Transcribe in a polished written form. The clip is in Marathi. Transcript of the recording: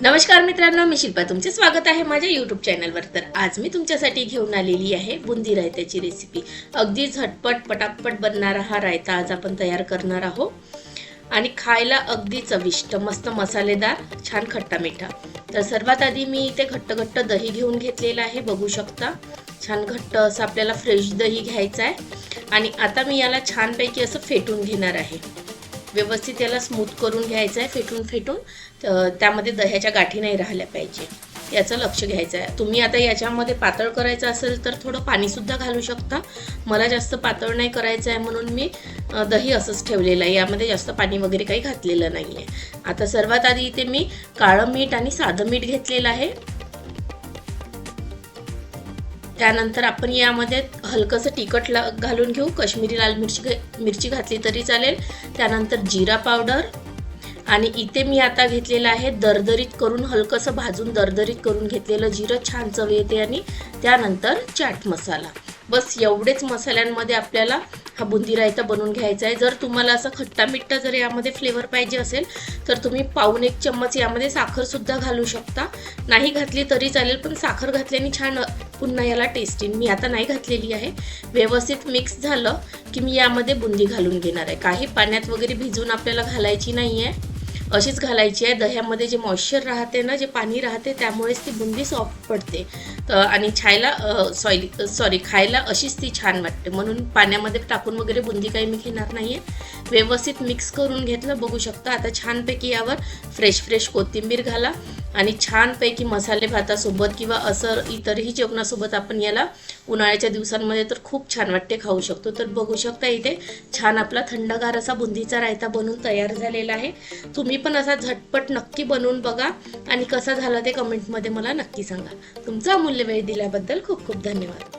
नमस्कार मित्रांनो, मी शिल्पा, तुमचे स्वागत आहे माझ्या यूट्यूब चॅनलवर। तर आज मी तुमच्यासाठी घेऊन आलेली आहे बुंदी रायत्याची रेसिपी। अगदी झटपट पटापट बनणारा हा रायता आज आपण तयार करणार आहोत आणि खायला अगदी चविष्ट, मस्त मसालेदार, छान खट्टा मिठा। तर सर्वात आधी मी इथे घट्ट दही घेऊन घेतलेलं आहे, बघू शकता। छान घट्ट असं आपल्याला फ्रेश दही घ्यायचं आहे आणि आता मी याला छानपैकी असं फेटून घेणार आहे। व्यवस्थित याला स्मूथ करून घ्यायचं आहे, फेटून त्यामध्ये दह्याच्या गाठी नाही राहिल्या पाहिजे, याचं लक्ष घ्यायचं आहे। तुम्ही आता याच्यामध्ये पातळ करायचं असेल तर थोडं पाणी सुद्धा घालू शकता। मला जास्त पातळ नाही करायचं आहे म्हणून मी दही असंच ठेवलेलं आहे, यामध्ये जास्त पाणी वगैरे काही घातलेलं नाही आहे। आता सर्वात आधी इथे मी काळं मीठ आणि साधं मीठ घेतलेलं आहे। त्यानंतर आपण यामध्ये हलकंसं तिखट घालून घेऊ, काश्मीरी लाल मिरची घातली तरी चालेल। त्यानंतर जिरा पावडर आणि इथे मी आता घेतलेलं आहे दरदरीत करून, हलकंसं भाजून दरदरीत करून घेतलेलं जिरं, छान चव येते। आणि त्यानंतर चाट मसाला, बस एवढेच मसाल्यांमध्ये आपल्याला हा बुंदी रायता बनवून घ्यायचा आहे। जर तुम्हाला असं खट्टा मिठ्ठा जर यामध्ये फ्लेवर पाहिजे असेल तर तुम्ही पाऊण एक चम्मच यामध्ये साखर सुद्धा घालू शकता, नाही घातली तरी चालेल, पण साखर घातल्याने छान पुन्हा याला टेस्ट येईल। मी आता नाही घातलेली आहे। व्यवस्थित मिक्स झालं की मी यामध्ये बुंदी घालून घेणार आहे। काही पाण्यात वगैरे भिजवून आपल्याला घालायची नाही आहे, अशीच घालायची आहे। दह्यामध्ये जे मॉइश्चर राहते ना, जे पाणी राहते, त्यामुळेच ती बुंदी सॉफ्ट पडते आणि खायला अशीच ती छान वाटते, म्हणून पाण्यामध्ये टाकून वगैरे बुंदी काही मी घेणार नाही आहे। व्यवस्थित मिक्स करून घेतलं, बघू शकता। आता छानपैकी यावर फ्रेश कोथिंबीर घाला आणि छानपैकी मसाले भातासोबत किंवा असं इतरही जेवणासोबत आपण याला उन्हाळ्याच्या दिवसांमध्ये तर खूप छान वाटते, खाऊ शकतो। तर बघू शकता इथे छान आपला थंडगार असा बुंदीचा रायता बनवून तयार झालेला आहे। तुम्ही पण असा झटपट नक्की बनवून बघा आणि कसा झाला ते कमेंटमध्ये मला नक्की सांगा। तुमचा अमूल्य वेळ दिल्याबद्दल खूप खूप धन्यवाद।